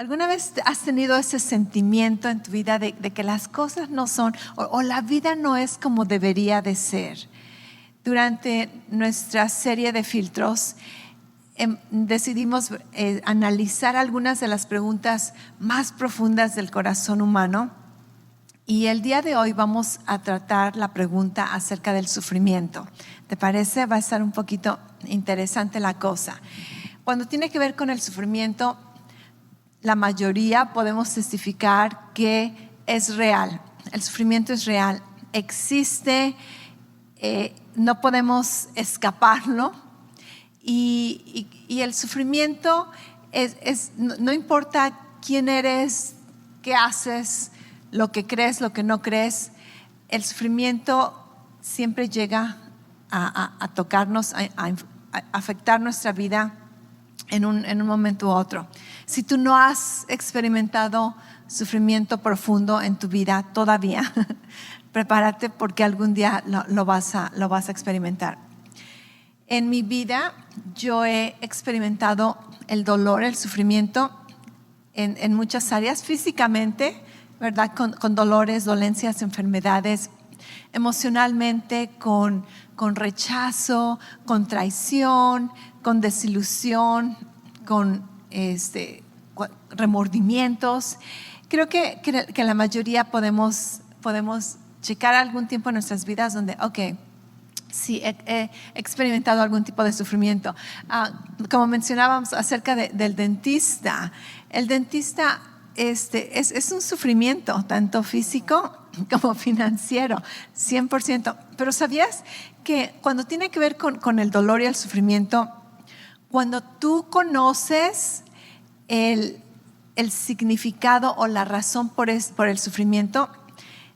¿Alguna vez has tenido ese sentimiento en tu vida de que las cosas no son o la vida no es como debería de ser? Durante nuestra serie de filtros decidimos analizar algunas de las preguntas más profundas del corazón humano, y el día de hoy vamos a tratar la pregunta acerca del sufrimiento. ¿Te parece? Va a estar un poquito interesante la cosa. Cuando tiene que ver con el sufrimiento, la mayoría podemos testificar que es real. El sufrimiento es real, existe, no podemos escaparlo. Y el sufrimiento no importa quién eres, qué haces, lo que crees, lo que no crees, el sufrimiento siempre llega a tocarnos, a afectar nuestra vida en un momento u otro. Si tú no has experimentado sufrimiento profundo en tu vida todavía, prepárate porque algún día lo vas a experimentar. En mi vida yo he experimentado el dolor, el sufrimiento en muchas áreas, físicamente, ¿verdad? Con dolores, dolencias, enfermedades, emocionalmente con rechazo, con traición, con desilusión, con remordimientos. Creo que la mayoría podemos checar algún tiempo en nuestras vidas donde, sí, he experimentado algún tipo de sufrimiento. Como mencionábamos acerca del dentista, el dentista es un sufrimiento, tanto físico como financiero, 100%. Pero ¿sabías que cuando tiene que ver con el dolor y el sufrimiento, cuando tú conoces el significado o la razón por el sufrimiento,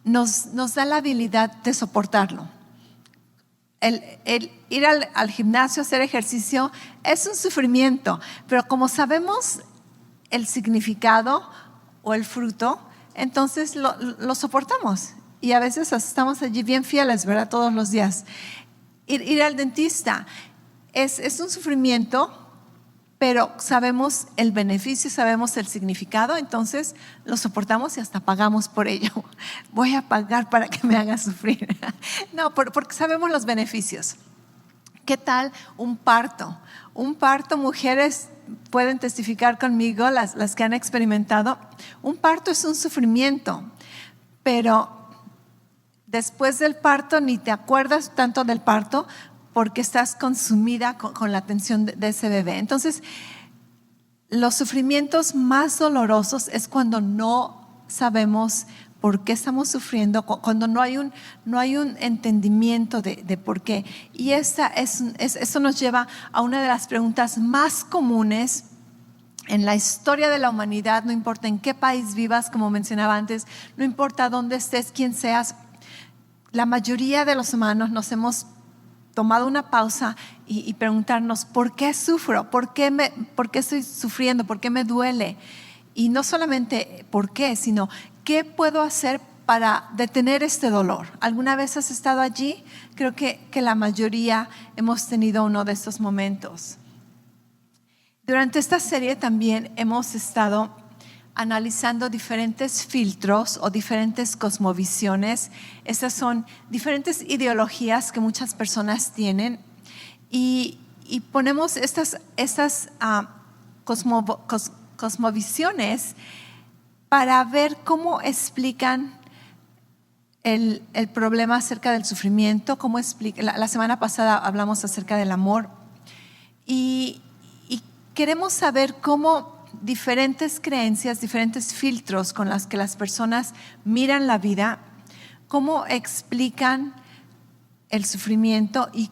nos da la habilidad de soportarlo? El ir al gimnasio, hacer ejercicio, es un sufrimiento, pero como sabemos el significado o el fruto, entonces lo soportamos, y a veces estamos allí bien fieles, ¿verdad? Todos los días. Ir al dentista es un sufrimiento, pero sabemos el beneficio, sabemos el significado, entonces lo soportamos y hasta pagamos por ello. Voy a pagar para que me haga sufrir. No, porque sabemos los beneficios. ¿Qué tal un parto? Un parto, mujeres pueden testificar conmigo, las que han experimentado. Un parto es un sufrimiento, pero después del parto ni te acuerdas tanto del parto, porque estás consumida con la atención de ese bebé. Entonces, los sufrimientos más dolorosos es cuando no sabemos por qué estamos sufriendo, cuando no hay un entendimiento de por qué. Y eso nos lleva a una de las preguntas más comunes en la historia de la humanidad. No importa en qué país vivas, como mencionaba antes, no importa dónde estés, quién seas, la mayoría de los humanos nos hemos tomado una pausa y preguntarnos: ¿por qué sufro? ¿Por qué estoy sufriendo? ¿Por qué me duele? Y no solamente por qué, sino ¿qué puedo hacer para detener este dolor? ¿Alguna vez has estado allí? Creo que la mayoría hemos tenido uno de estos momentos. Durante esta serie también hemos estado analizando diferentes filtros o diferentes cosmovisiones. Estas son diferentes ideologías que muchas personas tienen, y ponemos estas cosmovisiones para ver cómo explican el problema acerca del sufrimiento, cómo explica. La semana pasada hablamos acerca del amor, y queremos saber cómo diferentes creencias, diferentes filtros con las que las personas miran la vida, cómo explican el sufrimiento y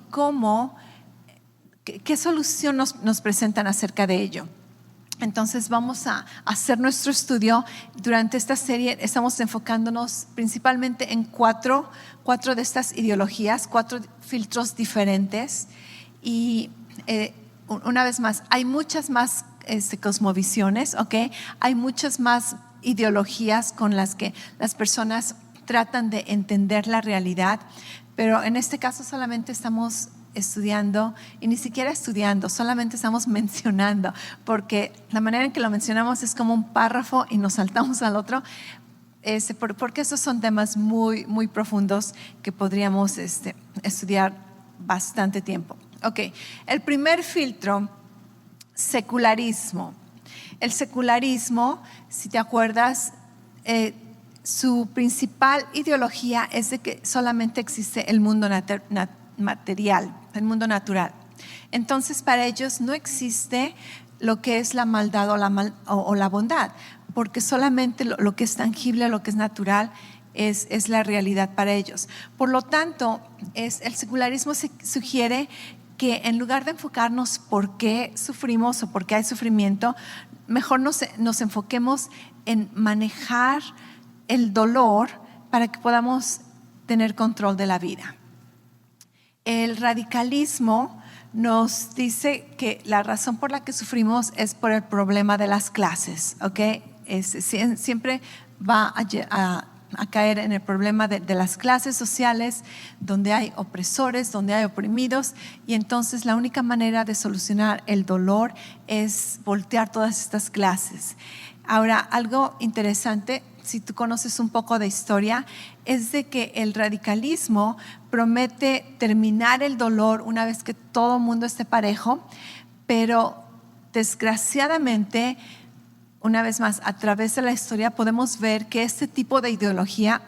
qué solución nos presentan acerca de ello. Entonces vamos a hacer nuestro estudio. Durante esta serie estamos enfocándonos principalmente en cuatro de estas ideologías, 4 filtros diferentes. Y una vez más, hay muchas más cosmovisiones, ¿ok? Hay muchas más ideologías con las que las personas tratan de entender la realidad, pero en este caso solamente estamos estudiando, y ni siquiera estudiando, solamente estamos mencionando, porque la manera en que lo mencionamos es como un párrafo y nos saltamos al otro, porque esos son temas muy, muy profundos que podríamos estudiar bastante tiempo. Ok, el primer filtro, secularismo. El secularismo, si te acuerdas, su principal ideología es de que solamente existe el mundo material, el mundo natural. Entonces, para ellos no existe lo que es la maldad o la bondad, porque solamente lo que es tangible, lo que es natural, es la realidad para ellos. Por lo tanto, el secularismo sugiere que en lugar de enfocarnos por qué sufrimos o por qué hay sufrimiento, mejor nos enfoquemos en manejar el dolor para que podamos tener control de la vida. El radicalismo nos dice que la razón por la que sufrimos es por el problema de las clases, ¿ok? Siempre va a caer en el problema de las clases sociales, donde hay opresores, donde hay oprimidos, y entonces la única manera de solucionar el dolor es voltear todas estas clases. Ahora, algo interesante, si tú conoces un poco de historia, es de que el radicalismo promete terminar el dolor una vez que todo el mundo esté parejo, pero desgraciadamente, una vez más, a través de la historia podemos ver que este tipo de ideología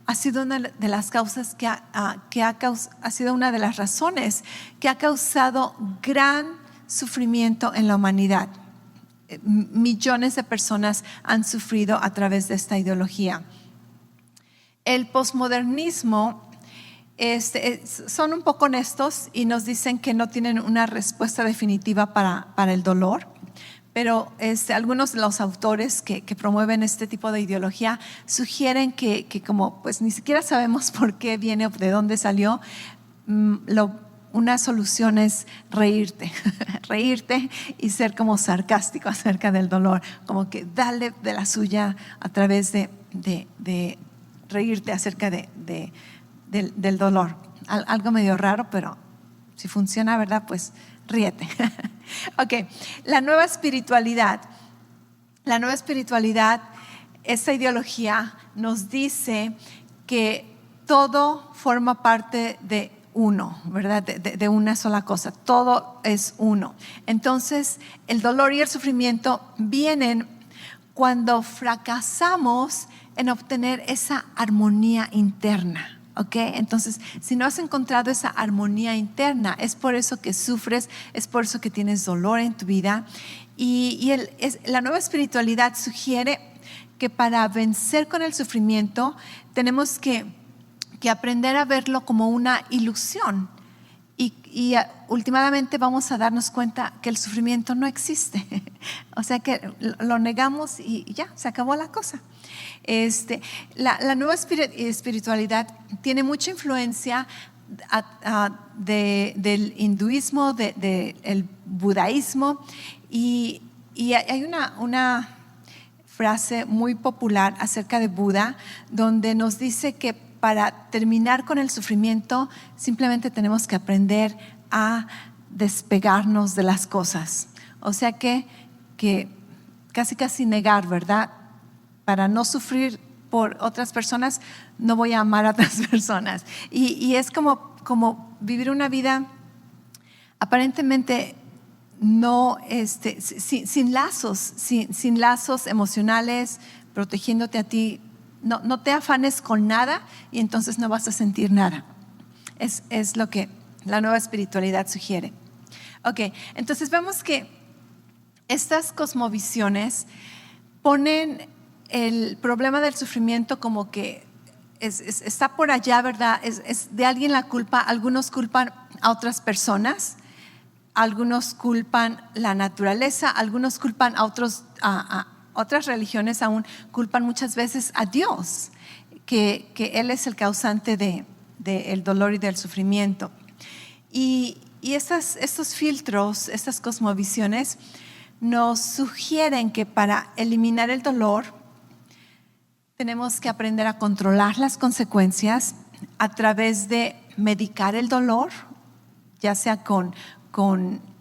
ha sido una de las causas ha sido una de las razones que ha causado gran sufrimiento en la humanidad. Millones de personas han sufrido a través de esta ideología. El posmodernismo son un poco honestos y nos dicen que no tienen una respuesta definitiva para el dolor, pero algunos de los autores que promueven este tipo de ideología sugieren que como pues ni siquiera sabemos por qué viene o de dónde salió, una solución es reírte, reírte y ser como sarcástico acerca del dolor, como que darle de la suya a través de reírte acerca del dolor. Algo medio raro, pero si funciona, ¿verdad? Pues ríete. Ok, la nueva espiritualidad. La nueva espiritualidad, esta ideología nos dice que todo forma parte de uno, ¿verdad? De una sola cosa, todo es uno. Entonces, el dolor y el sufrimiento vienen cuando fracasamos en obtener esa armonía interna. ¿Ok? Entonces, si no has encontrado esa armonía interna, es por eso que sufres, es por eso que tienes dolor en tu vida. Y la nueva espiritualidad sugiere que para vencer con el sufrimiento tenemos que aprender a verlo como una ilusión. Y últimamente vamos a darnos cuenta que el sufrimiento no existe. O sea que lo negamos y ya, se acabó la cosa. La nueva espiritualidad tiene mucha influencia del hinduismo, del budaísmo, y hay una frase muy popular acerca de Buda donde nos dice que para terminar con el sufrimiento simplemente tenemos que aprender a despegarnos de las cosas. O sea que casi negar, ¿verdad? Para no sufrir por otras personas, no voy a amar a otras personas. Y es como vivir una vida aparentemente no, sin lazos emocionales, protegiéndote a ti. No te afanes con nada y entonces no vas a sentir nada. Es lo que la nueva espiritualidad sugiere. Ok, entonces vemos que estas cosmovisiones ponen el problema del sufrimiento como que está por allá, ¿verdad? Es de alguien la culpa. Algunos culpan a otras personas, algunos culpan la naturaleza, algunos culpan a otras religiones, aún culpan muchas veces a Dios, que Él es el causante del dolor y del sufrimiento. Y estos filtros, estas cosmovisiones nos sugieren que para eliminar el dolor tenemos que aprender a controlar las consecuencias a través de medicar el dolor, ya sea con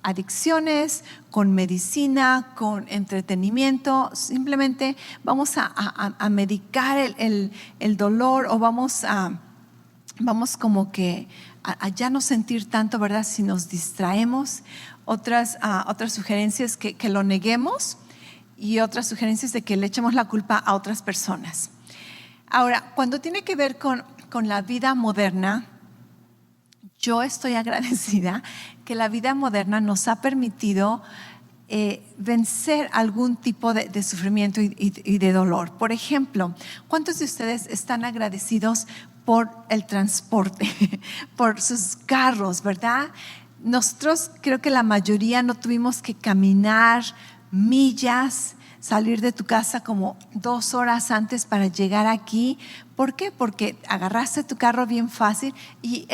adicciones, con medicina, con entretenimiento. Simplemente vamos a medicar el dolor, o vamos como que a ya no sentir tanto, ¿verdad? Si nos distraemos. Otras sugerencias que lo neguemos, y otras sugerencias de que le echemos la culpa a otras personas. Ahora, cuando tiene que ver con la vida moderna, yo estoy agradecida que la vida moderna nos ha permitido vencer algún tipo de sufrimiento y de dolor. Por ejemplo, ¿cuántos de ustedes están agradecidos por el transporte, por sus carros, verdad? Nosotros, creo que la mayoría, no tuvimos que caminar millas, salir de tu casa como 2 horas antes para llegar aquí. ¿Por qué? Porque agarraste tu carro bien fácil, y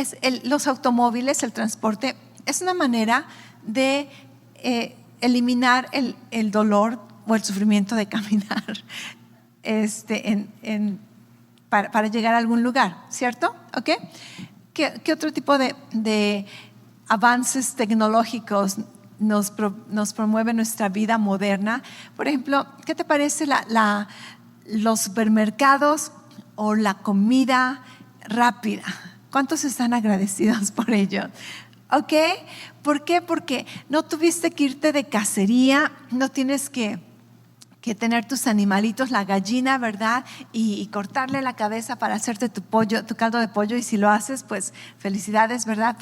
los automóviles, el transporte, es una manera de eliminar el dolor o el sufrimiento de caminar para llegar a algún lugar, ¿cierto? ¿Ok? ¿Qué otro tipo de avances tecnológicos nos promueve nuestra vida moderna? Por ejemplo, ¿qué te parece los supermercados o la comida rápida? ¿Cuántos están agradecidos por ello? ¿Ok? ¿Por qué? Porque no tuviste que irte de cacería, no tienes que tener tus animalitos, la gallina, ¿verdad? Y cortarle la cabeza para hacerte tu caldo de pollo, y si lo haces, pues felicidades, ¿verdad?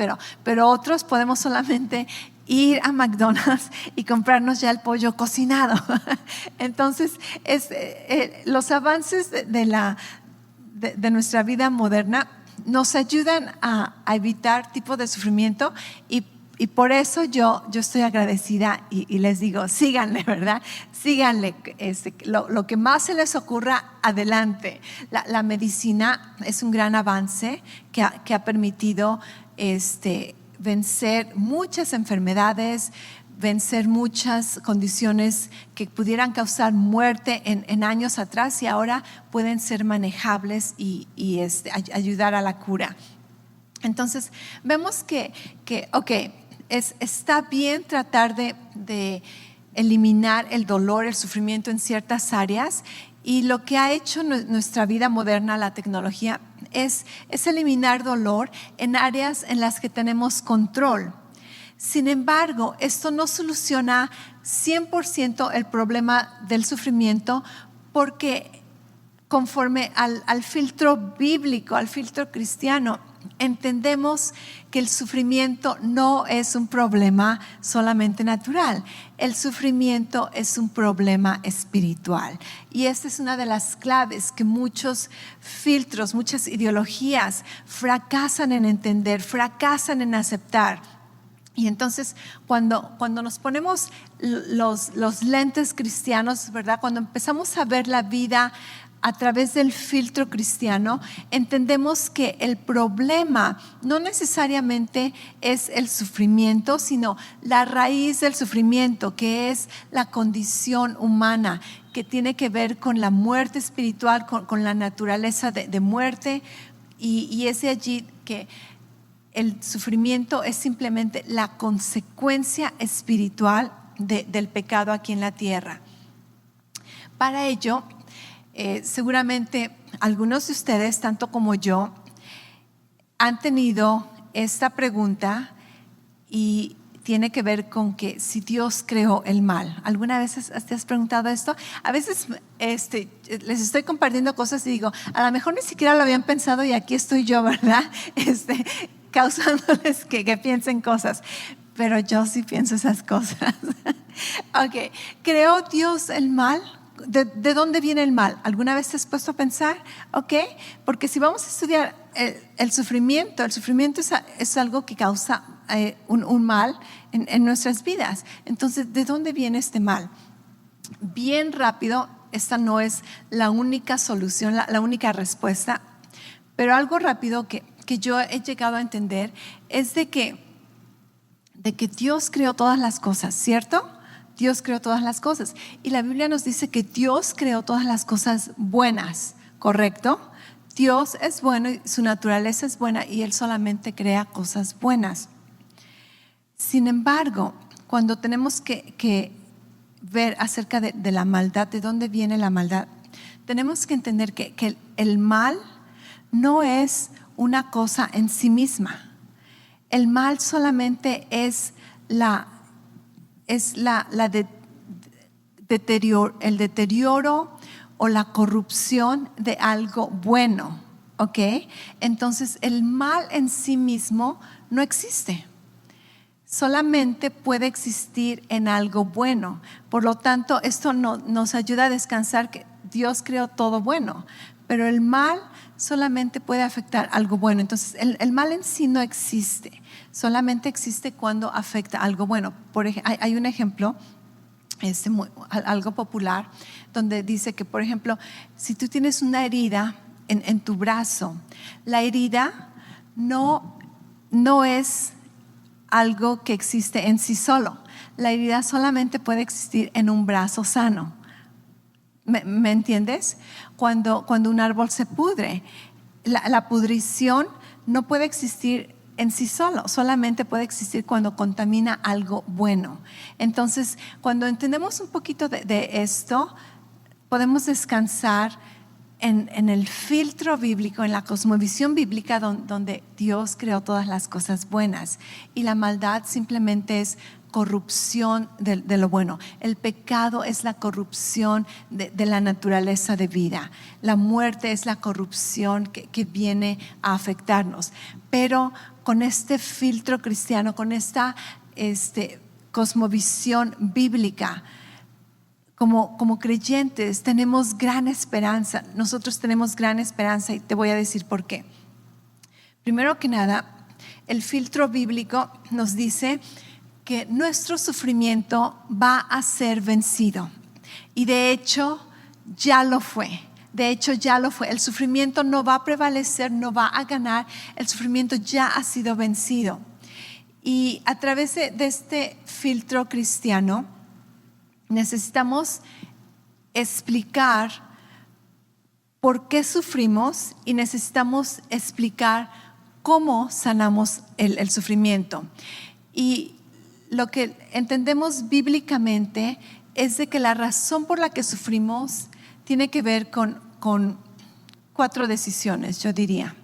Pero otros podemos solamente ir a McDonald's y comprarnos ya el pollo cocinado. Entonces, los avances de nuestra vida moderna nos ayudan a evitar tipo de sufrimiento, y por eso yo estoy agradecida, y les digo, síganle, ¿verdad? Síganle, lo que más se les ocurra, adelante. La medicina es un gran avance que ha permitido vencer muchas enfermedades, vencer muchas condiciones que pudieran causar muerte en años atrás, y ahora pueden ser manejables y ayudar a la cura. Entonces, vemos que está bien tratar de eliminar el dolor, el sufrimiento en ciertas áreas, y lo que ha hecho nuestra vida moderna, la tecnología, es eliminar dolor en áreas en las que tenemos control. Sin embargo, esto no soluciona 100% el problema del sufrimiento, porque conforme al filtro bíblico, al filtro cristiano, entendemos que el sufrimiento no es un problema solamente natural. El sufrimiento es un problema espiritual, y esta es una de las claves que muchos filtros, muchas ideologías fracasan en entender, fracasan en aceptar. Y entonces, cuando nos ponemos los lentes cristianos, ¿verdad? Cuando empezamos a ver la vida a través del filtro cristiano, entendemos que el problema no necesariamente es el sufrimiento, sino la raíz del sufrimiento, que es la condición humana, que tiene que ver con la muerte espiritual, con la naturaleza de muerte, y es de allí que el sufrimiento es simplemente la consecuencia espiritual del pecado aquí en la tierra. Para ello, seguramente algunos de ustedes, tanto como yo, han tenido esta pregunta, y tiene que ver con que si Dios creó el mal. ¿Alguna vez te has preguntado esto? A veces les estoy compartiendo cosas y digo, a lo mejor ni siquiera lo habían pensado, y aquí estoy yo, ¿verdad? Causándoles que piensen cosas. Pero yo sí pienso esas cosas. Ok, ¿creó Dios el mal? ¿De dónde viene el mal? ¿Alguna vez te has puesto a pensar? Ok, porque si vamos a estudiar el sufrimiento es algo que causa un mal en nuestras vidas. Entonces, ¿de dónde viene este mal? Bien rápido, esta no es la única solución, la única respuesta, pero algo rápido que yo he llegado a entender es de que Dios creó todas las cosas, ¿cierto? Dios creó todas las cosas, y la Biblia nos dice que Dios creó todas las cosas buenas, ¿correcto? Dios es bueno y su naturaleza es buena, y Él solamente crea cosas buenas. Sin embargo, cuando tenemos que ver acerca de la maldad, de dónde viene la maldad, tenemos que entender que el mal no es una cosa en sí misma. El mal solamente es el deterioro o la corrupción de algo bueno, ¿ok? Entonces el mal en sí mismo no existe. Solamente puede existir en algo bueno. Por lo tanto, esto nos ayuda a descansar que Dios creó todo bueno, pero el mal solamente puede afectar algo bueno. Entonces, el mal en sí no existe, solamente existe cuando afecta algo bueno. Por ejemplo, hay un ejemplo, algo popular, donde dice que, por ejemplo, si tú tienes una herida en tu brazo, la herida no es algo que existe en sí solo. La herida solamente puede existir en un brazo sano. ¿Me entiendes? Cuando un árbol se pudre, la pudrición no puede existir en sí solo, solamente puede existir cuando contamina algo bueno. Entonces, cuando entendemos un poquito de esto, podemos descansar en el filtro bíblico, en la cosmovisión bíblica donde Dios creó todas las cosas buenas, y la maldad simplemente es corrupción de lo bueno. El pecado es la corrupción de la naturaleza de vida. La muerte es la corrupción que viene a afectarnos. Pero con este filtro cristiano, con esta cosmovisión bíblica, como creyentes tenemos gran esperanza. Nosotros tenemos gran esperanza, y te voy a decir por qué. Primero que nada, el filtro bíblico nos dice que nuestro sufrimiento va a ser vencido, y de hecho ya lo fue. El sufrimiento no va a prevalecer, no va a ganar. El sufrimiento ya ha sido vencido, y a través de este filtro cristiano necesitamos explicar por qué sufrimos, y necesitamos explicar cómo sanamos el sufrimiento. Y lo que entendemos bíblicamente es de que la razón por la que sufrimos tiene que ver con 4 decisiones, yo diría.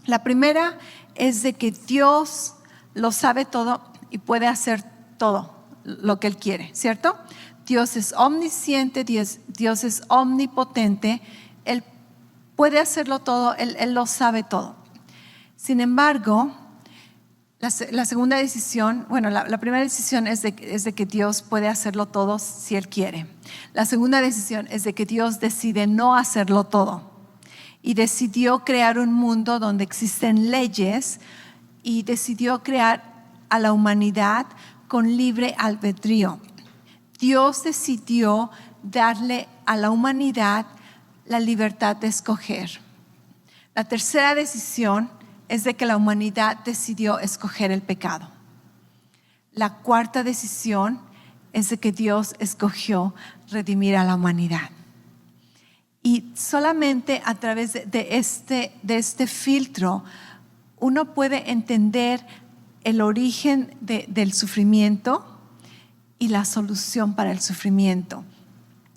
La primera es de que Dios lo sabe todo y puede hacer todo lo que Él quiere, ¿cierto? Dios es omnisciente, Dios es omnipotente, Él puede hacerlo todo, Él lo sabe todo. Sin embargo, la segunda decisión, la primera decisión es de que Dios puede hacerlo todo si Él quiere. La segunda decisión es de que Dios decide no hacerlo todo, y decidió crear un mundo donde existen leyes, y decidió crear a la humanidad con libre albedrío. Dios decidió darle a la humanidad la libertad de escoger. La tercera decisión es de que la humanidad decidió escoger el pecado. La cuarta decisión es de que Dios escogió redimir a la humanidad. Y solamente a través de este filtro uno puede entender el origen del sufrimiento y la solución para el sufrimiento.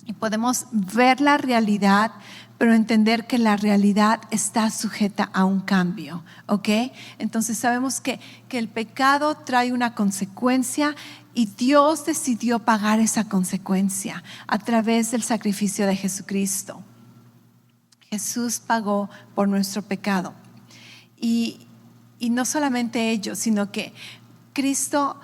Y podemos ver la realidad, pero entender que la realidad está sujeta a un cambio, ¿ok? Entonces sabemos que el pecado trae una consecuencia, y Dios decidió pagar esa consecuencia a través del sacrificio de Jesucristo. Jesús pagó por nuestro pecado. Y no solamente ello, sino que Cristo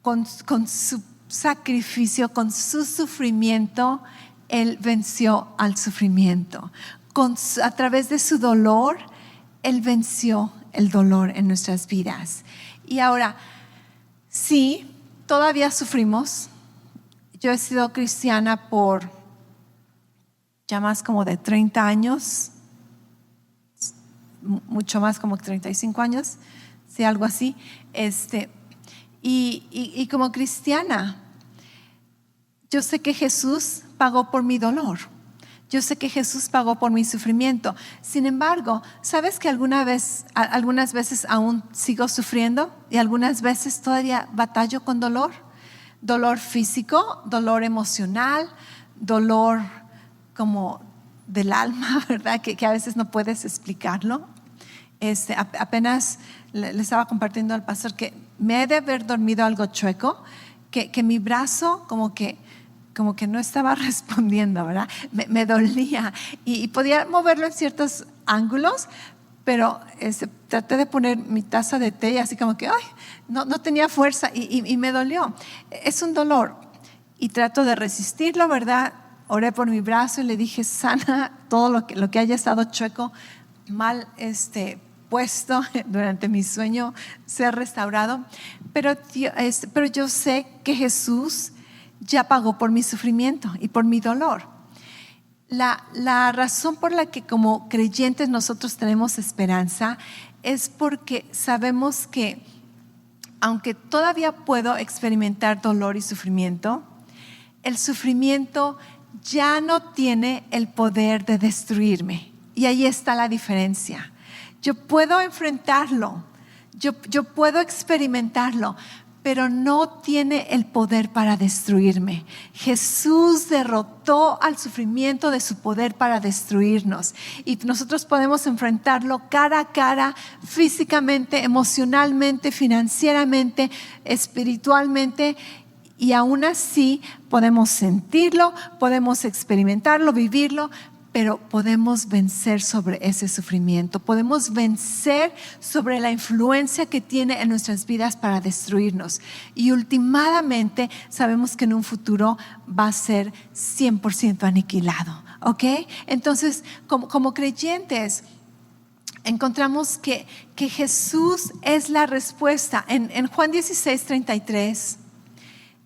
con su sacrificio, con su sufrimiento, Él venció al sufrimiento. A través de su dolor, Él venció el dolor en nuestras vidas. Y ahora, sí, todavía sufrimos. Yo he sido cristiana por ya más como de 30 años, mucho más, como 35 años, sí, algo así. Y como cristiana, yo sé que Jesús pagó por mi dolor. Yo sé que Jesús pagó por mi sufrimiento. Sin embargo, ¿sabes que algunas veces aún sigo sufriendo? Y algunas veces todavía batallo con dolor. Dolor físico, dolor emocional, dolor como del alma, ¿verdad? Que a veces no puedes explicarlo. Apenas le estaba compartiendo al pastor que me he de haber dormido algo chueco, que mi brazo como que no estaba respondiendo, ¿verdad? Me dolía y podía moverlo en ciertos ángulos, pero traté de poner mi taza de té y así como que no tenía fuerza y me dolió. Es un dolor y trato de resistirlo, ¿verdad? Oré por mi brazo y le dije, sana todo lo que haya estado chueco, mal puesto durante mi sueño, ser restaurado. Pero yo sé que Jesús ya pagó por mi sufrimiento y por mi dolor. La razón por la que como creyentes nosotros tenemos esperanza es porque sabemos que aunque todavía puedo experimentar dolor y sufrimiento, el sufrimiento ya no tiene el poder de destruirme. Y ahí está la diferencia. Yo puedo enfrentarlo, yo puedo experimentarlo, pero no tiene el poder para destruirme. Jesús derrotó al sufrimiento de su poder para destruirnos. Y nosotros podemos enfrentarlo cara a cara, físicamente, emocionalmente, financieramente, espiritualmente. Y aún así podemos sentirlo, podemos experimentarlo, vivirlo, pero podemos vencer sobre ese sufrimiento, podemos vencer sobre la influencia que tiene en nuestras vidas para destruirnos. Y últimamente sabemos que en un futuro va a ser 100% aniquilado, ¿ok? Entonces, como creyentes, encontramos que Jesús es la respuesta. En Juan 16:33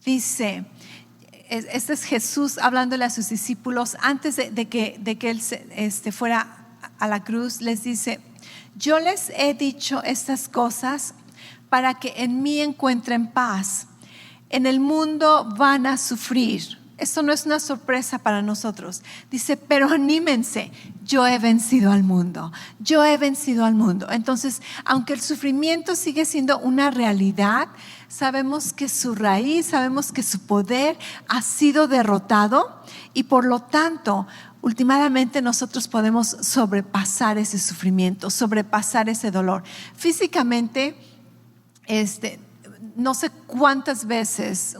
dice, este es Jesús hablándole a sus discípulos antes de que él fuera a la cruz. Les dice, yo les he dicho estas cosas para que en mí encuentren paz. En el mundo van a sufrir. Esto no es una sorpresa para nosotros. Dice, pero anímense, yo he vencido al mundo. Yo he vencido al mundo. Entonces, aunque el sufrimiento sigue siendo una realidad, sabemos que su raíz, sabemos que su poder ha sido derrotado y por lo tanto, últimamente nosotros podemos sobrepasar ese sufrimiento, sobrepasar ese dolor. Físicamente, no sé cuántas veces,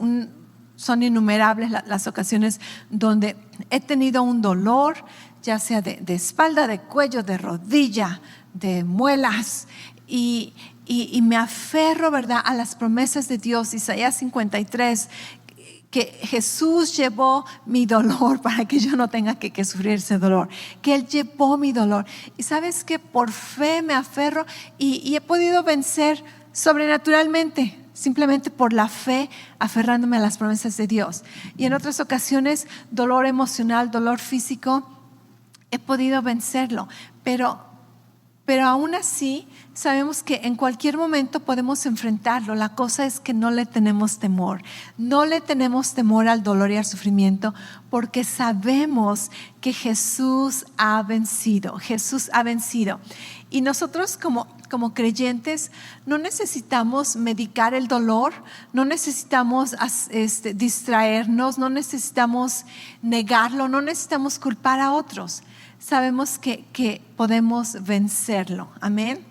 son innumerables las ocasiones donde he tenido un dolor, ya sea de espalda, de cuello, de rodilla, de muelas, y me aferro, ¿verdad?, a las promesas de Dios. Isaías 53, que Jesús llevó mi dolor para que yo no tenga que sufrir ese dolor, que Él llevó mi dolor. Y sabes que por fe me aferro y he podido vencer sobrenaturalmente, simplemente por la fe, aferrándome a las promesas de Dios. Y en otras ocasiones, dolor emocional, dolor físico, he podido vencerlo, pero aún así sabemos que en cualquier momento podemos enfrentarlo. La cosa es que no le tenemos temor. No le tenemos temor al dolor y al sufrimiento porque sabemos que Jesús ha vencido. Jesús ha vencido. Y nosotros como creyentes no necesitamos medicar el dolor, no necesitamos distraernos, no necesitamos negarlo, no necesitamos culpar a otros. Sabemos que podemos vencerlo. Amén.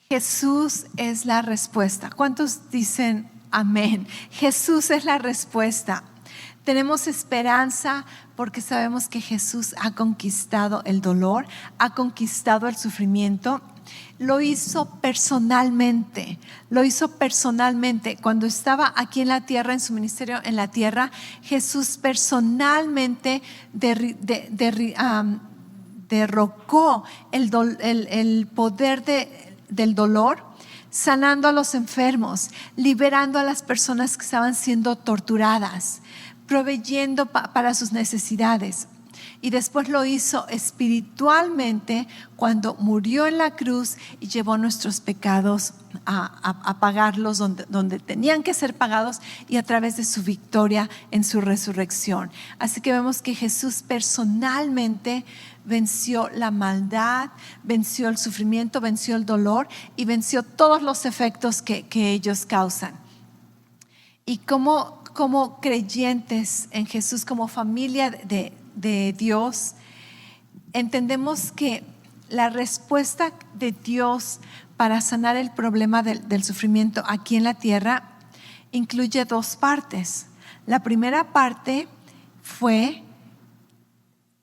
Jesús es la respuesta. ¿Cuántos dicen amén? Jesús es la respuesta. Tenemos esperanza porque sabemos que Jesús ha conquistado el dolor, ha conquistado el sufrimiento. Lo hizo personalmente. Cuando estaba aquí en la tierra, en su ministerio en la tierra, Jesús personalmente derrocó el poder del dolor, sanando a los enfermos, liberando a las personas que estaban siendo torturadas, proveyendo para sus necesidades. Y después lo hizo espiritualmente cuando murió en la cruz y llevó nuestros pecados a pagarlos donde tenían que ser pagados, y a través de su victoria en su resurrección. Así que vemos que Jesús personalmente venció la maldad, venció el sufrimiento, venció el dolor y venció todos los efectos que ellos causan. Y como creyentes en Jesús, como familia de Dios, entendemos que la respuesta de Dios para sanar el problema del sufrimiento aquí en la tierra incluye dos partes. La primera parte fue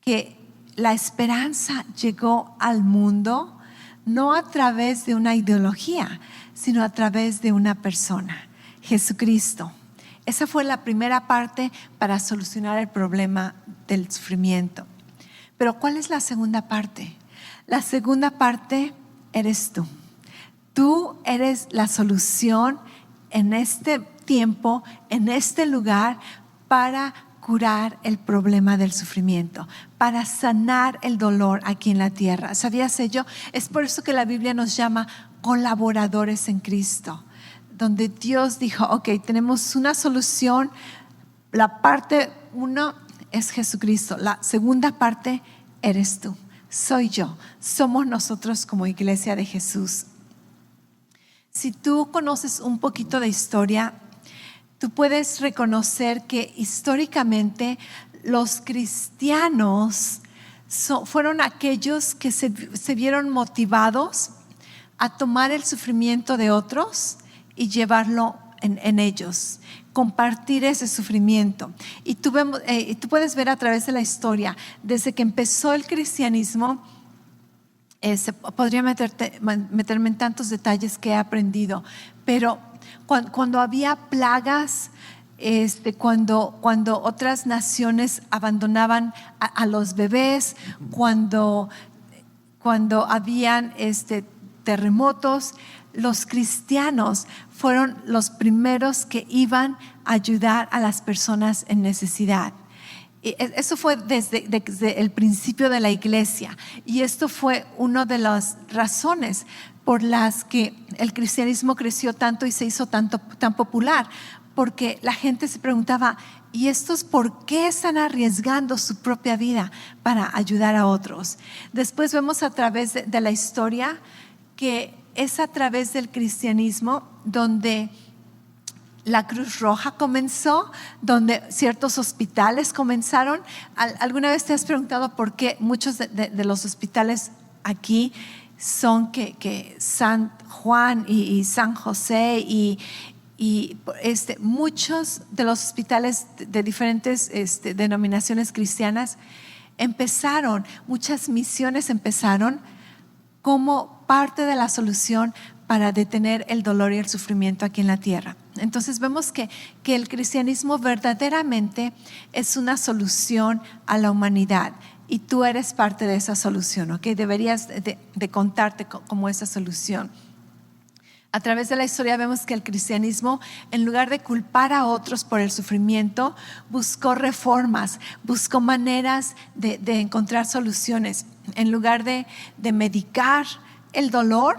que la esperanza llegó al mundo no a través de una ideología, sino a través de una persona, Jesucristo. Esa fue la primera parte para solucionar el problema del sufrimiento. Pero ¿cuál es la segunda parte? La segunda parte eres tú. Tú eres la solución en este tiempo, en este lugar, para curar el problema del sufrimiento, para sanar el dolor aquí en la tierra. ¿Sabías ello? Es por eso que la Biblia nos llama colaboradores en Cristo, donde Dios dijo, ok, tenemos una solución. La parte uno es Jesucristo, la segunda parte eres tú, soy yo, somos nosotros como iglesia de Jesús. Si tú conoces un poquito de historia, tú puedes reconocer que históricamente los cristianos fueron aquellos que se vieron motivados a tomar el sufrimiento de otros y llevarlo en ellos, compartir ese sufrimiento. Y tú puedes ver a través de la historia, desde que empezó el cristianismo, podría meterme en tantos detalles que he aprendido, pero cuando había plagas, cuando otras naciones abandonaban a los bebés, cuando habían terremotos, los cristianos fueron los primeros que iban a ayudar a las personas en necesidad. Eso fue desde el principio de la iglesia, y esto fue una de las razones por las que el cristianismo creció tanto y se hizo tan popular, porque la gente se preguntaba, ¿y estos por qué están arriesgando su propia vida para ayudar a otros? Después vemos a través de la historia que es a través del cristianismo donde la Cruz Roja comenzó, donde ciertos hospitales comenzaron. ¿Alguna vez te has preguntado por qué muchos de los hospitales aquí son que San Juan y San José y muchos de los hospitales de diferentes denominaciones cristianas empezaron, muchas misiones empezaron como parte de la solución para detener el dolor y el sufrimiento aquí en la tierra? Entonces vemos que el cristianismo verdaderamente es una solución a la humanidad, y tú eres parte de esa solución, ¿ok? Deberías de contarte como esa solución. A través de la historia vemos que el cristianismo, en lugar de culpar a otros por el sufrimiento, buscó reformas, buscó maneras de encontrar soluciones. En lugar de medicar el dolor,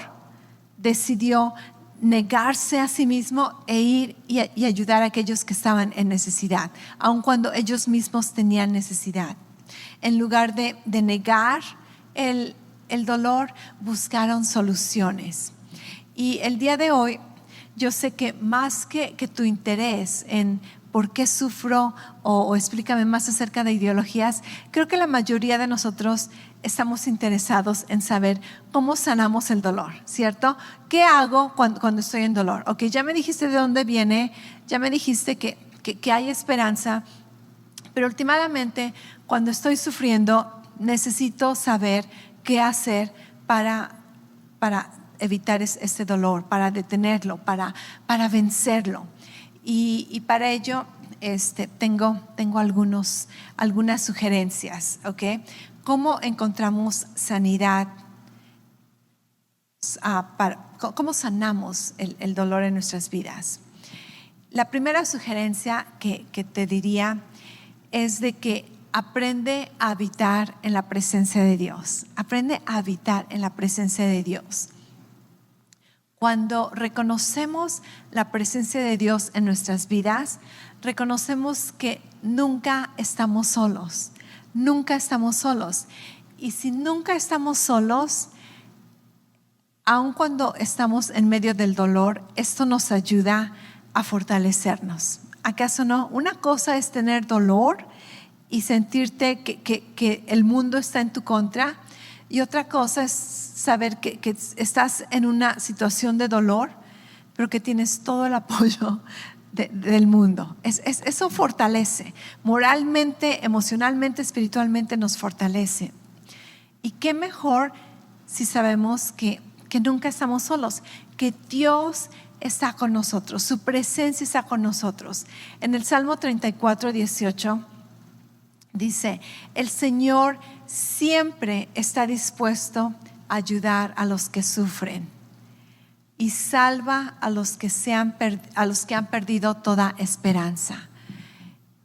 decidió negarse a sí mismo e ir y ayudar a aquellos que estaban en necesidad, aun cuando ellos mismos tenían necesidad. En lugar de negar el dolor, buscaron soluciones. Y el día de hoy, yo sé que más que tu interés en por qué sufro o explícame más acerca de ideologías, creo que la mayoría de nosotros estamos interesados en saber cómo sanamos el dolor, ¿cierto? ¿Qué hago cuando estoy en dolor? Ok, ya me dijiste de dónde viene, ya me dijiste que hay esperanza, pero últimamente cuando estoy sufriendo necesito saber qué hacer para evitar este dolor, para detenerlo, para vencerlo. Y para ello tengo algunas sugerencias, ¿ok? ¿Cómo encontramos sanidad? ¿Cómo sanamos el dolor en nuestras vidas? La primera sugerencia que te diría es de que aprende a habitar en la presencia de Dios. Aprende a habitar en la presencia de Dios. Cuando reconocemos la presencia de Dios en nuestras vidas, reconocemos que nunca estamos solos. Nunca estamos solos. Y si nunca estamos solos, aun cuando estamos en medio del dolor, esto nos ayuda a fortalecernos. ¿Acaso no? Una cosa es tener dolor y sentirte que el mundo está en tu contra, y otra cosa es saber que estás en una situación de dolor, pero que tienes todo el apoyo del mundo. Eso fortalece. Moralmente, emocionalmente, espiritualmente nos fortalece. Y qué mejor si sabemos que nunca estamos solos, que Dios está con nosotros, su presencia está con nosotros. En el Salmo 34:18 dice: el Señor siempre está dispuesto a ayudar a los que sufren y salva a los que han perdido toda esperanza.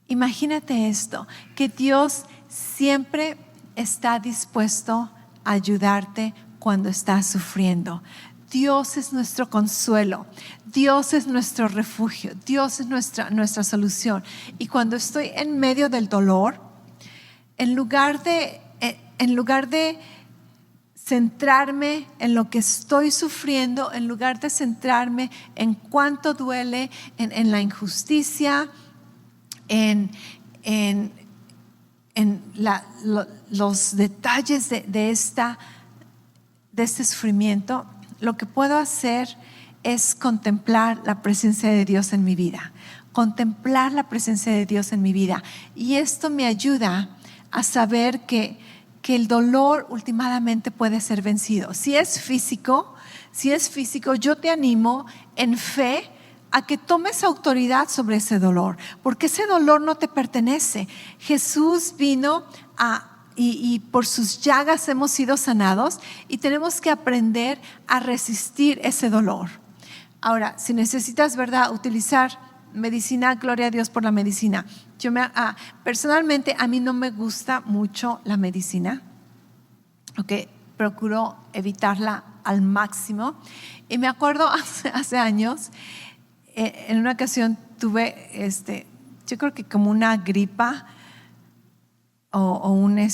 Imagínate esto, que Dios siempre está dispuesto a ayudarte cuando estás sufriendo. Dios es nuestro consuelo, Dios es nuestro refugio, Dios es nuestra solución. Y cuando estoy en medio del dolor, en lugar de centrarme en lo que estoy sufriendo, en lugar de centrarme en cuánto duele, en la injusticia, en los detalles de este sufrimiento, lo que puedo hacer es contemplar la presencia de Dios en mi vida. Contemplar la presencia de Dios en mi vida. Y esto me ayuda a saber que el dolor últimamente puede ser vencido. Si es físico, yo te animo en fe a que tomes autoridad sobre ese dolor, porque ese dolor no te pertenece. Jesús vino y por sus llagas hemos sido sanados, y tenemos que aprender a resistir ese dolor. Ahora, si necesitas, ¿verdad?, utilizar medicina, gloria a Dios por la medicina. Personalmente a mí no me gusta mucho la medicina, okay, procuro evitarla al máximo. Y me acuerdo hace años, en una ocasión tuve, yo creo que como una gripa o una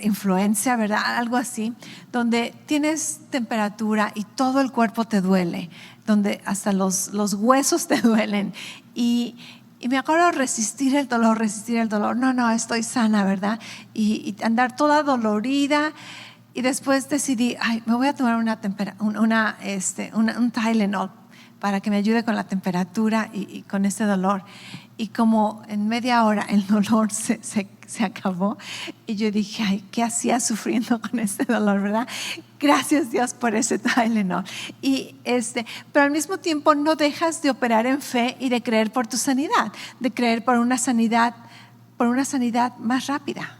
influencia, ¿verdad? Algo así, donde tienes temperatura y todo el cuerpo te duele, donde hasta los huesos te duelen. Y me acuerdo resistir el dolor. No, estoy sana, ¿verdad? Y andar toda dolorida. Y después decidí, me voy a tomar un Tylenol para que me ayude con la temperatura y con ese dolor. Y como en media hora el dolor se acabó, y yo dije, ¿qué hacía sufriendo con este dolor, verdad? Gracias, Dios, por ese Tylenol. Pero al mismo tiempo no dejas de operar en fe y de creer por tu sanidad, de creer por una sanidad más rápida.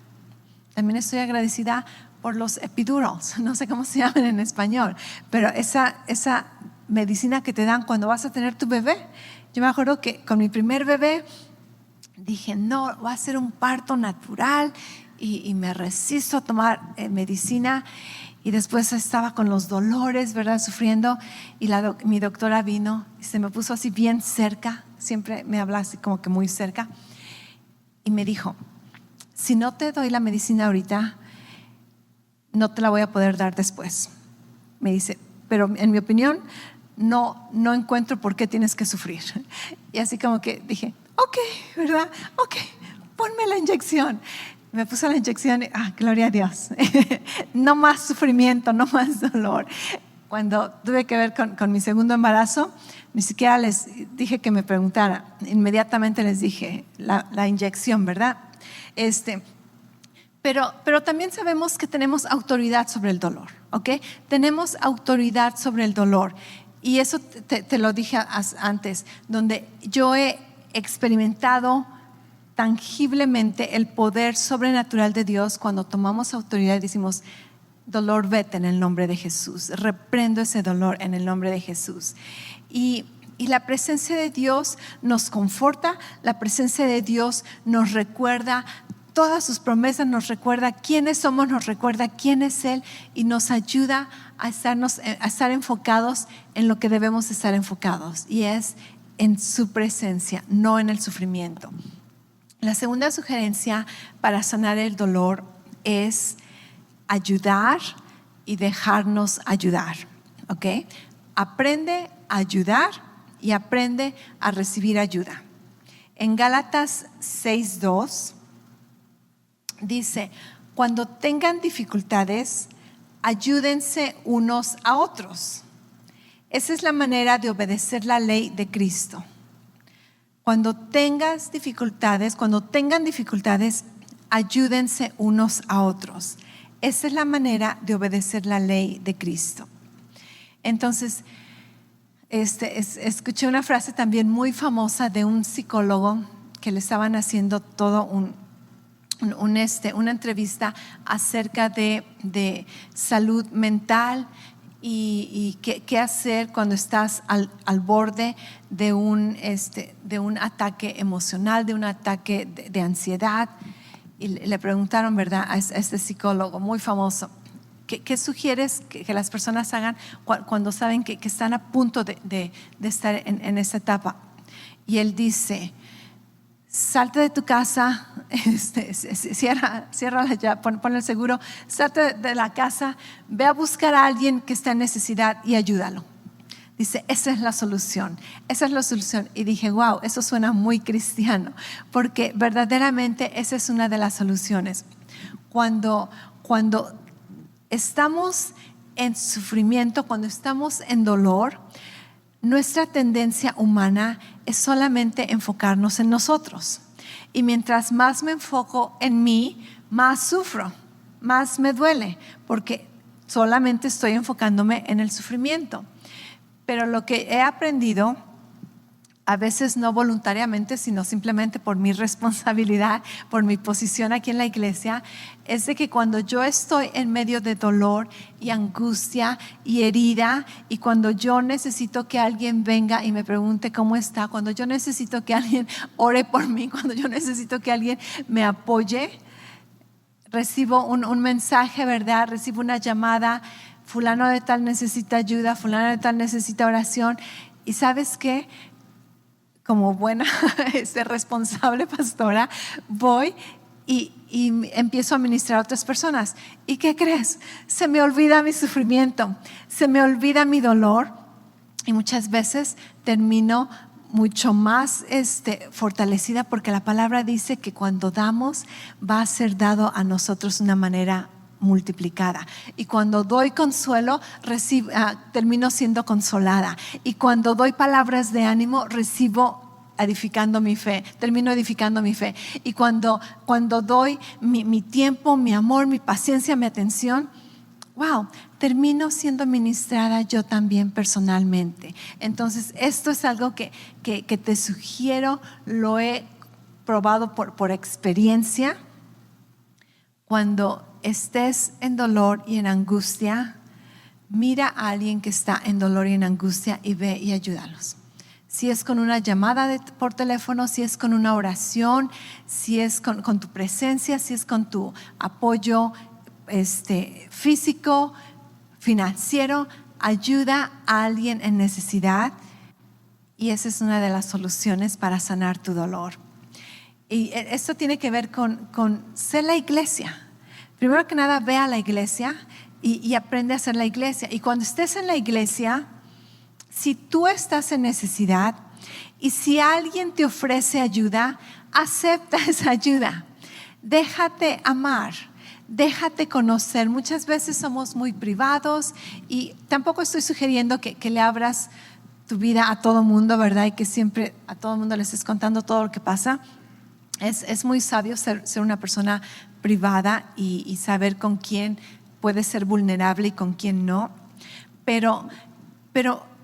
También estoy agradecida por los epidurals, no sé cómo se llaman en español, pero esa medicina que te dan cuando vas a tener tu bebé. Yo me acuerdo que con mi primer bebé dije, no, va a ser un parto natural, y me resisto a tomar medicina. Y después estaba con los dolores, ¿verdad?, sufriendo, y mi doctora vino y se me puso así bien cerca, siempre me habla así como que muy cerca, y me dijo, si no te doy la medicina ahorita, no te la voy a poder dar después. Me dice, pero en mi opinión no encuentro por qué tienes que sufrir. Y así como que dije, ok, ¿verdad? Ok, ponme la inyección. Me puso la inyección y, gloria a Dios. No más sufrimiento, no más dolor. Cuando tuve que ver con mi segundo embarazo, ni siquiera les dije que me preguntaran. Inmediatamente les dije la inyección, ¿verdad? Pero también sabemos que tenemos autoridad sobre el dolor, ¿ok? Tenemos autoridad sobre el dolor. Y eso te lo dije antes, donde yo he experimentado tangiblemente el poder sobrenatural de Dios cuando tomamos autoridad y decimos, dolor, vete en el nombre de Jesús. Reprendo ese dolor en el nombre de Jesús. Y la presencia de Dios nos conforta, la presencia de Dios nos recuerda todas sus promesas, nos recuerda quiénes somos, nos recuerda quién es Él y nos ayuda a estar enfocados en lo que debemos estar enfocados, y es en su presencia, no en el sufrimiento. La segunda sugerencia para sanar el dolor es ayudar y dejarnos ayudar. ¿Ok? Aprende a ayudar y aprende a recibir ayuda. En Gálatas 6:2 dice: cuando tengan dificultades, ayúdense unos a otros. Esa es la manera de obedecer la ley de Cristo. Cuando tengan dificultades, ayúdense unos a otros. Esa es la manera de obedecer la ley de Cristo. Entonces, escuché una frase también muy famosa de un psicólogo que le estaban haciendo todo una entrevista acerca de salud mental y qué hacer cuando estás al borde de un ataque emocional, de un ataque de ansiedad. Y le preguntaron, ¿verdad?, a este psicólogo muy famoso: ¿qué sugieres que las personas hagan cuando saben que están a punto de estar en esta etapa? Y él dice: salte de tu casa, ciérrala ya, pon el seguro, salte de la casa, ve a buscar a alguien que está en necesidad y ayúdalo. Dice, esa es la solución. Y dije, wow, eso suena muy cristiano, porque verdaderamente esa es una de las soluciones. Cuando estamos en sufrimiento, cuando estamos en dolor, nuestra tendencia humana es solamente enfocarnos en nosotros. Y mientras más me enfoco en mí, más sufro, más me duele, porque solamente estoy enfocándome en el sufrimiento. Pero lo que he aprendido, a veces no voluntariamente, sino simplemente por mi responsabilidad, por mi posición aquí en la iglesia, es de que cuando yo estoy en medio de dolor y angustia y herida, y cuando yo necesito que alguien venga y me pregunte cómo está, cuando yo necesito que alguien ore por mí, cuando yo necesito que alguien me apoye, recibo un mensaje, ¿verdad? Recibo una llamada: fulano de tal necesita ayuda, fulano de tal necesita oración. Y ¿sabes qué? Como buena responsable pastora, voy y empiezo a ministrar a otras personas. ¿Y qué crees? Se me olvida mi sufrimiento, se me olvida mi dolor, y muchas veces termino mucho más fortalecida, porque la palabra dice que cuando damos va a ser dado a nosotros de una manera multiplicada. Y cuando doy consuelo, termino siendo consolada. Y cuando doy palabras de ánimo, termino edificando mi fe. Y cuando doy mi tiempo, mi amor, mi paciencia, mi atención, wow, termino siendo ministrada yo también personalmente. Entonces, esto es algo que te sugiero, lo he probado por experiencia. Cuando estés en dolor y en angustia, mira a alguien que está en dolor y en angustia y ve y ayúdalos. Si es con una llamada por teléfono, si es con una oración, si es con tu presencia, si es con tu apoyo físico, financiero, ayuda a alguien en necesidad, y esa es una de las soluciones para sanar tu dolor. Y esto tiene que ver con ser la iglesia. Primero que nada, ve a la iglesia y aprende a ser la iglesia. Y cuando estés en la iglesia, si tú estás en necesidad y si alguien te ofrece ayuda, acepta esa ayuda. Déjate amar, déjate conocer. Muchas veces somos muy privados, y tampoco estoy sugiriendo que le abras tu vida a todo mundo, ¿verdad? Y que siempre a todo mundo le estés contando todo lo que pasa. Es muy sabio ser una persona privada y saber con quién puedes ser vulnerable y con quién no. Pero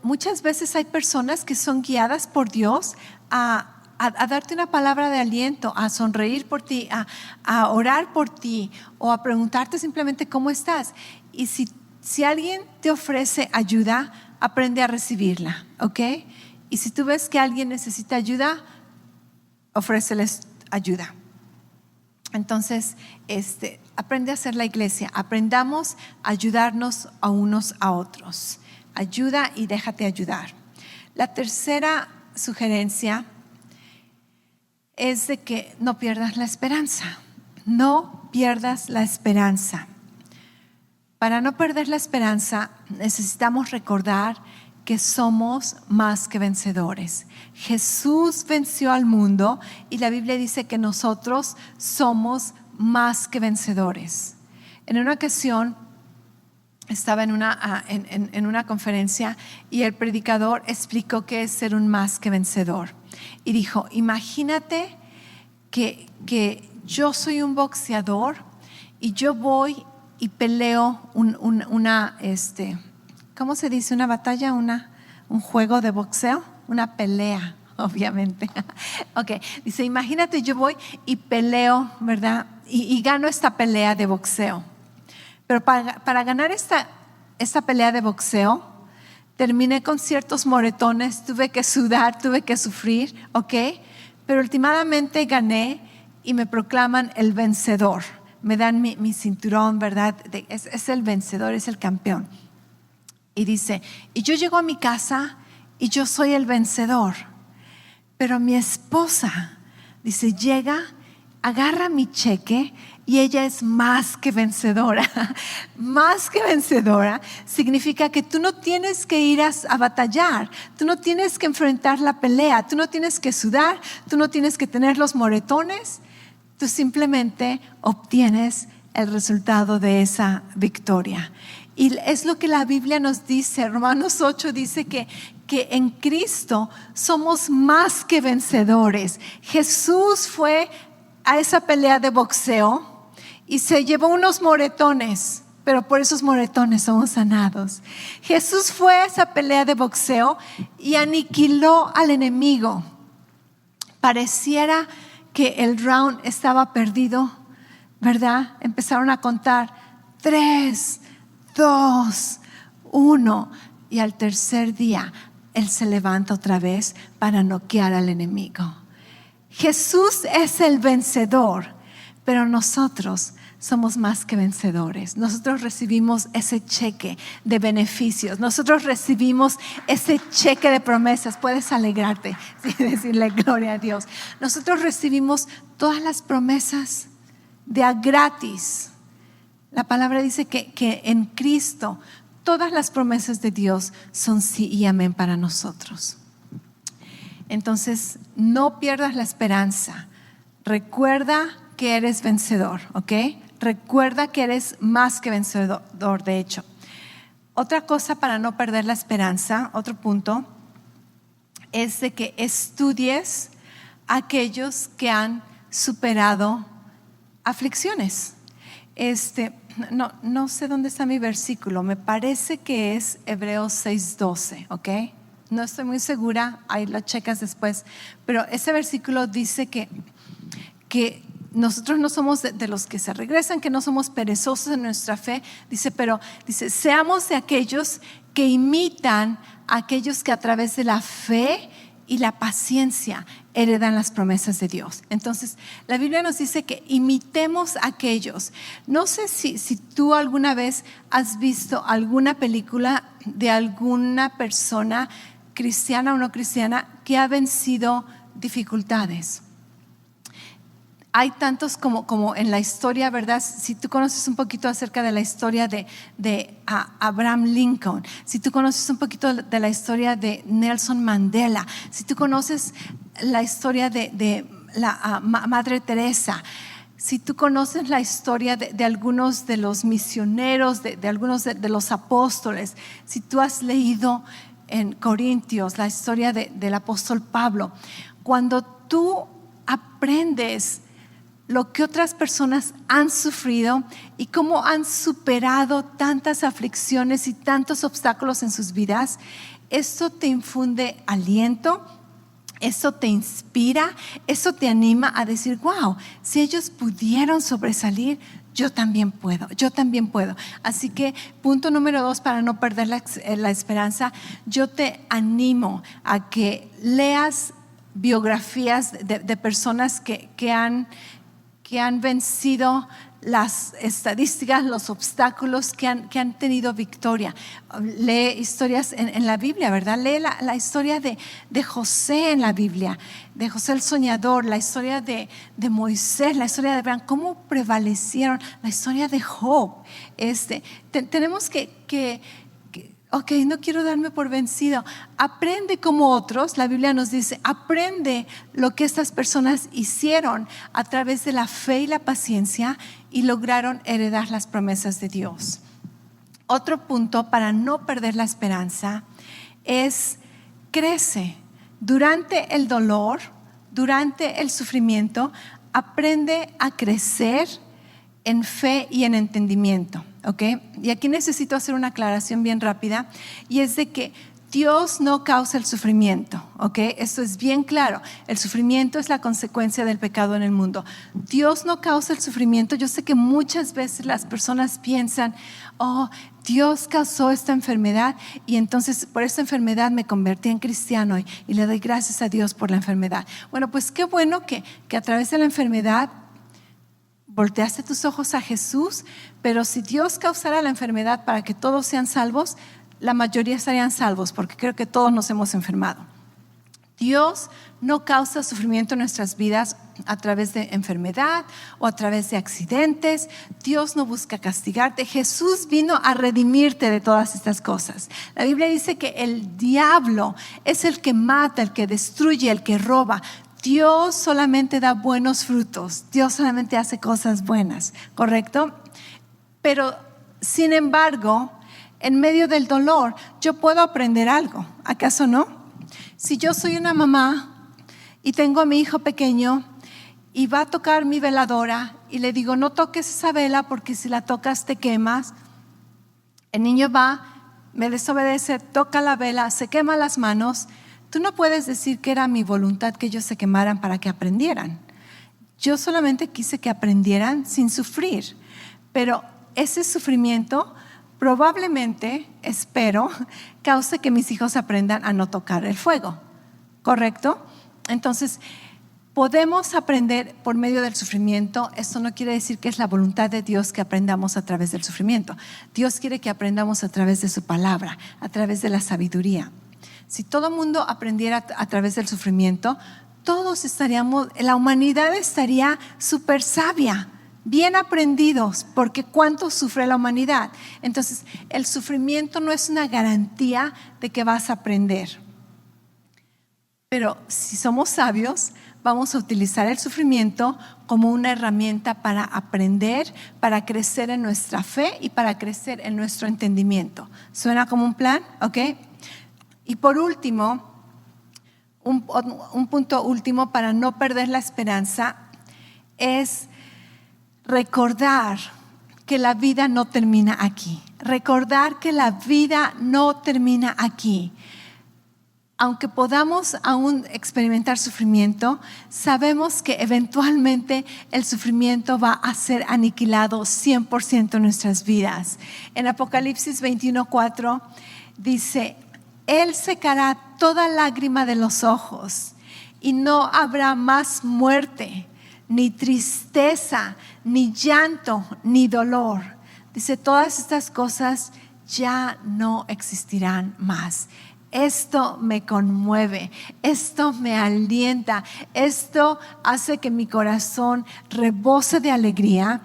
muchas veces hay personas que son guiadas por Dios a darte una palabra de aliento, a sonreír por ti, a orar por ti, o a preguntarte simplemente cómo estás. Y si alguien te ofrece ayuda, aprende a recibirla, ¿ok? Y si tú ves que alguien necesita ayuda, ofréceles ayuda. Entonces, aprende a ser la iglesia. Aprendamos a ayudarnos a unos a otros. Ayuda y déjate ayudar. La tercera sugerencia es de que no pierdas la esperanza. No pierdas la esperanza. Para no perder la esperanza, necesitamos recordar que somos más que vencedores. Jesús venció al mundo y la Biblia dice que nosotros somos más que vencedores. En una ocasión estaba en una conferencia y el predicador explicó qué es ser un más que vencedor. Y dijo, imagínate que yo soy un boxeador y yo voy y peleo ¿cómo se dice? Una batalla, un juego de boxeo, una pelea, obviamente. Ok, dice, imagínate, yo voy y peleo, ¿verdad? Y gano esta pelea de boxeo. Pero para ganar esta pelea de boxeo, terminé con ciertos moretones, tuve que sudar, tuve que sufrir, ok. Pero últimamente gané y me proclaman el vencedor. Me dan mi cinturón, ¿verdad? Es el vencedor, es el campeón. Y dice, y yo llego a mi casa y yo soy el vencedor. Pero mi esposa, dice, llega, agarra mi cheque y ella es más que vencedora. Más que vencedora significa que tú no tienes que ir a batallar, tú no tienes que enfrentar la pelea, tú no tienes que sudar, tú no tienes que tener los moretones, tú simplemente obtienes el resultado de esa victoria. Y es lo que la Biblia nos dice. Romanos 8 dice que en Cristo somos más que vencedores. Jesús fue a esa pelea de boxeo y se llevó unos moretones, pero por esos moretones somos sanados. Jesús fue a esa pelea de boxeo y aniquiló al enemigo. Pareciera que el round estaba perdido, ¿verdad? Empezaron a contar 3, 2, 1 y al tercer día Él se levanta otra vez para noquear al enemigo. Jesús es el vencedor, pero nosotros somos más que vencedores. Nosotros recibimos ese cheque de beneficios, nosotros recibimos ese cheque de promesas. Puedes alegrarte y decirle gloria a Dios. Nosotros recibimos todas las promesas de a gratis. La palabra dice que en Cristo todas las promesas de Dios son sí y amén para nosotros. Entonces, no pierdas la esperanza. Recuerda que eres vencedor, ¿ok? Recuerda que eres más que vencedor, de hecho. Otra cosa para no perder la esperanza, otro punto, es de que estudies a aquellos que han superado aflicciones. No sé dónde está mi versículo, me parece que es Hebreos 6:12, ¿ok? No estoy muy segura, ahí lo checas después, pero ese versículo dice que nosotros no somos de los que se regresan, que no somos perezosos en nuestra fe, dice, seamos de aquellos que imitan a aquellos que a través de la fe y la paciencia heredan las promesas de Dios. Entonces, la Biblia nos dice que imitemos a aquellos. No sé si tú alguna vez has visto alguna película de alguna persona cristiana o no cristiana que ha vencido dificultades. Hay tantos como en la historia, ¿verdad? Si tú conoces un poquito acerca de la historia de Abraham Lincoln, si tú conoces un poquito de la historia de Nelson Mandela, si tú conoces la historia de la Madre Teresa, si tú conoces la historia de algunos de los misioneros, de algunos de los apóstoles, si tú has leído en Corintios la historia del apóstol Pablo, cuando tú aprendes lo que otras personas han sufrido y cómo han superado tantas aflicciones y tantos obstáculos en sus vidas, esto te infunde aliento, eso te inspira, eso te anima a decir, wow, si ellos pudieron sobresalir, yo también puedo. Así que punto número 2, para no perder la esperanza, yo te animo a que leas biografías de personas que que han vencido las estadísticas, los obstáculos, que han tenido victoria. Lee historias en la Biblia, ¿verdad? Lee la historia de José en la Biblia, de José el soñador, la historia de Moisés, la historia de Abraham, cómo prevalecieron, la historia de Job. Tenemos que ok, no quiero darme por vencido. Aprende como otros. La Biblia nos dice, aprende lo que estas personas hicieron a través de la fe y la paciencia y lograron heredar las promesas de Dios. Otro punto para no perder la esperanza es crece. Durante el dolor, durante el sufrimiento, aprende a crecer en fe y en entendimiento, ¿ok? Y aquí necesito hacer una aclaración bien rápida, y es de que Dios no causa el sufrimiento, ¿ok? Esto es bien claro. El sufrimiento es la consecuencia del pecado en el mundo. Dios no causa el sufrimiento. Yo sé que muchas veces las personas piensan, oh, Dios causó esta enfermedad y entonces por esta enfermedad me convertí en cristiano y le doy gracias a Dios por la enfermedad. Bueno, pues qué bueno que a través de la enfermedad volteaste tus ojos a Jesús, pero si Dios causara la enfermedad para que todos sean salvos, la mayoría estarían salvos, porque creo que todos nos hemos enfermado. Dios no causa sufrimiento en nuestras vidas a través de enfermedad o a través de accidentes. Dios no busca castigarte. Jesús vino a redimirte de todas estas cosas. La Biblia dice que el diablo es el que mata, el que destruye, el que roba. Dios solamente da buenos frutos. Dios solamente hace cosas buenas, ¿correcto? Pero, sin embargo, en medio del dolor, yo puedo aprender algo. ¿Acaso no? Si yo soy una mamá y tengo a mi hijo pequeño y va a tocar mi veladora y le digo, no toques esa vela porque si la tocas te quemas. El niño va, me desobedece, toca la vela, se quema las manos. Tú no puedes decir que era mi voluntad que ellos se quemaran para que aprendieran. Yo solamente quise que aprendieran sin sufrir. Pero ese sufrimiento probablemente, espero, cause que mis hijos aprendan a no tocar el fuego. ¿Correcto? Entonces, podemos aprender por medio del sufrimiento. Esto no quiere decir que es la voluntad de Dios que aprendamos a través del sufrimiento. Dios quiere que aprendamos a través de su palabra, a través de la sabiduría. Si todo el mundo aprendiera a través del sufrimiento, todos estaríamos, la humanidad estaría súper sabia, bien aprendidos, porque cuánto sufre la humanidad. Entonces, el sufrimiento no es una garantía de que vas a aprender. Pero si somos sabios, vamos a utilizar el sufrimiento como una herramienta para aprender, para crecer en nuestra fe y para crecer en nuestro entendimiento. ¿Suena como un plan? ¿Ok? Y por último, un punto último para no perder la esperanza es recordar que la vida no termina aquí. Recordar que la vida no termina aquí. Aunque podamos aún experimentar sufrimiento, sabemos que eventualmente el sufrimiento va a ser aniquilado 100% en nuestras vidas. En Apocalipsis 21:4 dice, Él secará toda lágrima de los ojos y no habrá más muerte, ni tristeza, ni llanto, ni dolor. Dice, todas estas cosas ya no existirán más. Esto me conmueve, esto me alienta, esto hace que mi corazón rebose de alegría,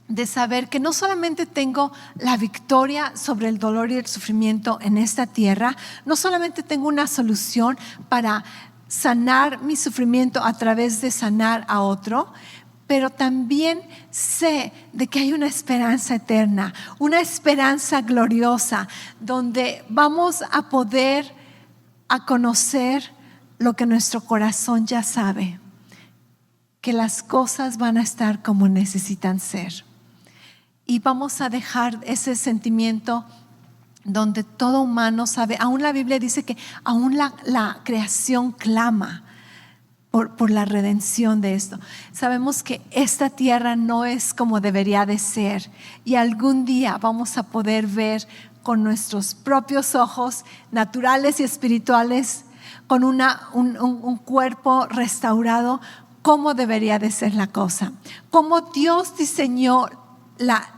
de saber que no solamente tengo la victoria sobre el dolor y el sufrimiento en esta tierra, no solamente tengo una solución para sanar mi sufrimiento a través de sanar a otro, pero también sé de que hay una esperanza eterna, una esperanza gloriosa, donde vamos a poder a conocer lo que nuestro corazón ya sabe, que las cosas van a estar como necesitan ser. Y vamos a dejar ese sentimiento donde todo humano sabe. Aún la Biblia dice que aún la creación clama por la redención de esto. Sabemos que esta tierra no es como debería de ser y algún día vamos a poder ver con nuestros propios ojos naturales y espirituales, con un cuerpo restaurado, cómo debería de ser la cosa, cómo Dios diseñó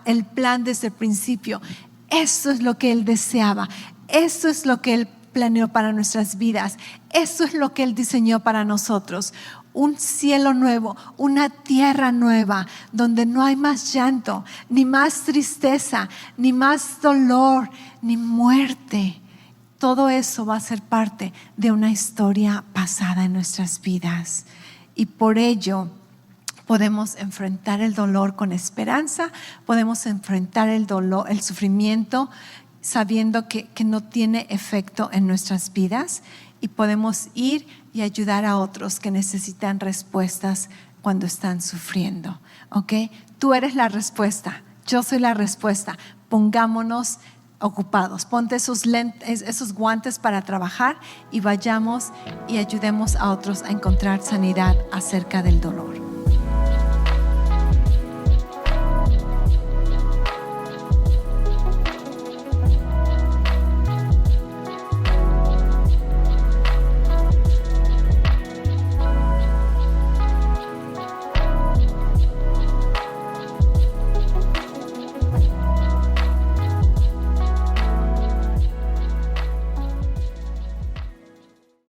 el plan desde el principio. Eso es lo que Él deseaba, eso es lo que Él planeó para nuestras vidas, eso es lo que Él diseñó para nosotros. Un cielo nuevo, una tierra nueva, donde no hay más llanto, ni más tristeza, ni más dolor, ni muerte. Todo eso va a ser parte de una historia pasada en nuestras vidas. Y por ello podemos enfrentar el dolor con esperanza, podemos enfrentar el dolor, el sufrimiento, sabiendo que no tiene efecto en nuestras vidas, y podemos ir y ayudar a otros que necesitan respuestas cuando están sufriendo. ¿Ok? Tú eres la respuesta, yo soy la respuesta. Pongámonos ocupados, ponte esos guantes para trabajar y vayamos y ayudemos a otros a encontrar sanidad acerca del dolor.